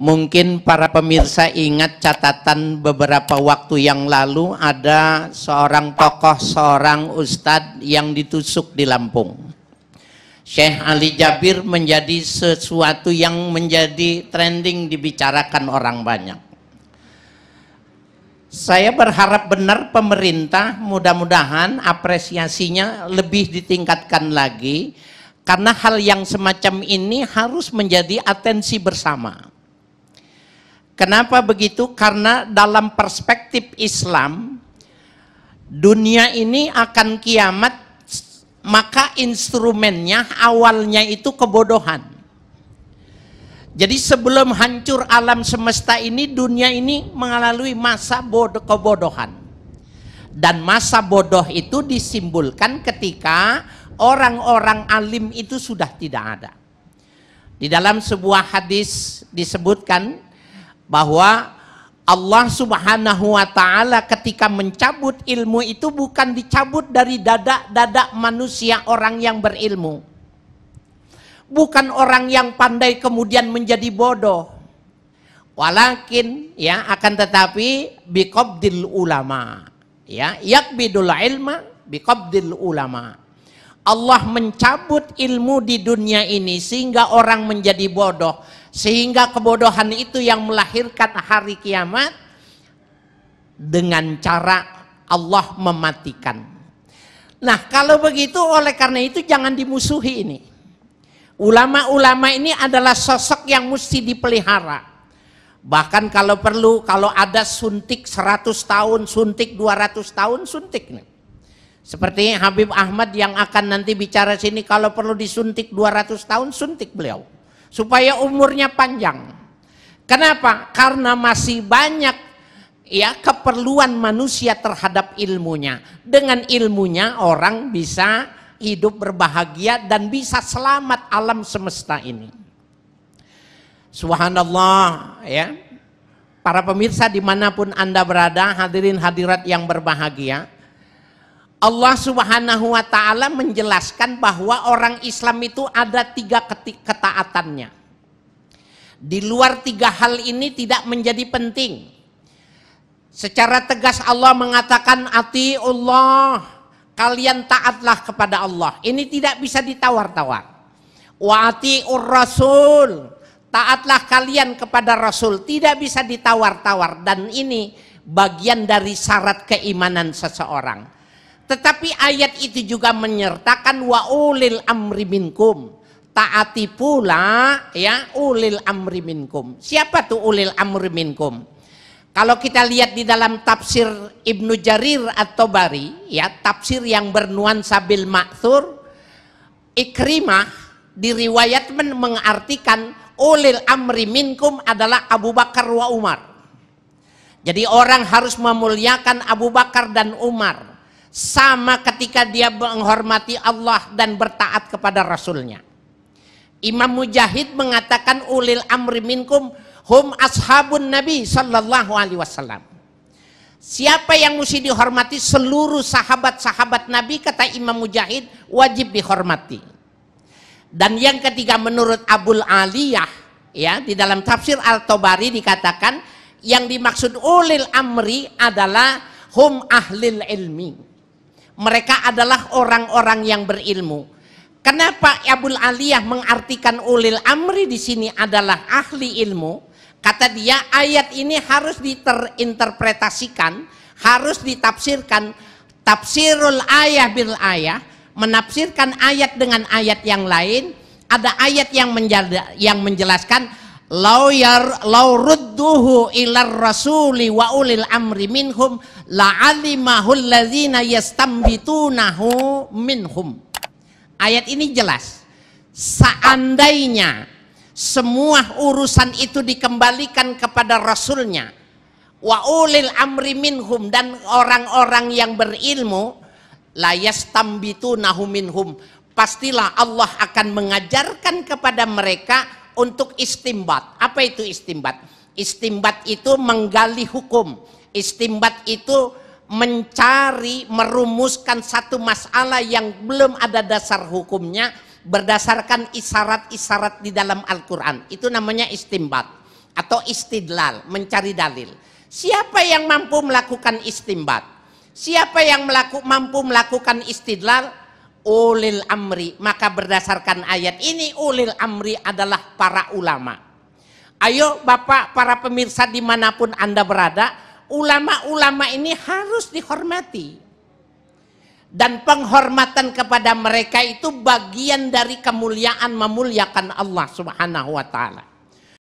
Mungkin para pemirsa ingat catatan beberapa waktu yang lalu ada seorang tokoh, seorang ustadz yang ditusuk di Lampung. Syekh Ali Jabir menjadi sesuatu yang menjadi trending, dibicarakan orang banyak. Saya berharap benar pemerintah mudah-mudahan apresiasinya lebih ditingkatkan lagi, karena hal yang semacam ini harus menjadi atensi bersama. Kenapa begitu? Karena dalam perspektif Islam, dunia ini akan kiamat, maka instrumennya awalnya itu kebodohan. Jadi sebelum hancur alam semesta ini, dunia ini mengalami masa kebodohan. Dan masa bodoh itu disimbolkan ketika orang-orang alim itu sudah tidak ada. Di dalam sebuah hadis disebutkan bahwa Allah Subhanahu wa Ta'ala ketika mencabut ilmu itu bukan dicabut dari dada manusia, orang yang berilmu, bukan orang yang pandai kemudian menjadi bodoh, walakin ya akan tetapi biqabdil ulama, ya yakbidul ilma biqabdil ulama. Allah mencabut ilmu di dunia ini sehingga orang menjadi bodoh, sehingga kebodohan itu yang melahirkan hari kiamat dengan cara Allah mematikan. Nah, kalau begitu, oleh karena itu jangan dimusuhi ini. Ulama-ulama ini adalah sosok yang mesti dipelihara. Bahkan kalau perlu, kalau ada suntik 100 tahun, suntik 200 tahun, suntik nih. Seperti Habib Ahmad yang akan nanti bicara sini, kalau perlu disuntik 200 tahun, suntik beliau. Supaya umurnya panjang. Kenapa? Karena masih banyak ya keperluan manusia terhadap ilmunya. Dengan ilmunya orang bisa hidup berbahagia dan bisa selamat alam semesta ini. Subhanallah ya. Para pemirsa dimanapun Anda berada, hadirin hadirat yang berbahagia, Allah Subhanahu wa Ta'ala menjelaskan bahwa orang Islam itu ada 3 ketaatannya. Di luar 3 hal ini tidak menjadi penting. Secara tegas Allah mengatakan atiullah, kalian taatlah kepada Allah. Ini tidak bisa ditawar-tawar. Wa atiur rasul, taatlah kalian kepada Rasul. Tidak bisa ditawar-tawar, dan ini bagian dari syarat keimanan seseorang. Tetapi ayat itu juga menyertakan wa ulil amri minkum, taati pula ya ulil amri minkum. Siapa tuh ulil amri minkum? Kalau kita lihat di dalam tafsir Ibnu Jarir At-Tabari, ya tafsir yang bernuansa bil ma'thur, Ikrimah diriwayatkan mengartikan ulil amri minkum adalah Abu Bakar wa Umar. Jadi orang harus memuliakan Abu Bakar dan Umar. Sama ketika dia menghormati Allah dan bertaat kepada Rasulnya. Imam Mujahid mengatakan ulil amri minkum hum ashabun Nabi sallallahu alaihi wasallam. Siapa yang mesti dihormati? Seluruh sahabat-sahabat Nabi, kata Imam Mujahid, wajib dihormati. Dan yang ketiga menurut Abul Aliyah ya di dalam tafsir Al-Tabari dikatakan yang dimaksud ulil amri adalah hum ahlil ilmi. Mereka adalah orang-orang yang berilmu. Kenapa Abul Aliyah mengartikan ulil amri di sini adalah ahli ilmu? Kata dia, ayat ini harus diinterpretasikan, harus ditafsirkan. Tafsirul ayah bil ayah, menafsirkan ayat dengan ayat yang lain. Ada ayat yang menjelaskan lau rudduhu ilar rasuli wa ulil amri minhum la'alimahul ladzina yastambitunahu minhum. Ayat ini jelas. Seandainya semua urusan itu dikembalikan kepada Rasulnya, wa ulil amri minhum, dan orang-orang yang berilmu, la yastambitunahu minhum, pastilah Allah akan mengajarkan kepada mereka untuk istimbat. Apa itu istimbat? Istimbat itu menggali hukum. Istimbat itu mencari, merumuskan satu masalah yang belum ada dasar hukumnya berdasarkan isyarat-isyarat di dalam Al-Quran. Itu namanya istimbat. atau istidlal, mencari dalil. Siapa yang mampu melakukan istimbat? Siapa yang mampu melakukan istidlal? Ulil amri. Maka berdasarkan ayat ini ulil amri adalah para ulama. Ayo Bapak, para pemirsa dimanapun Anda berada, ulama-ulama ini harus dihormati. Dan penghormatan kepada mereka itu bagian dari kemuliaan, memuliakan Allah Subhanahu wa ta'ala.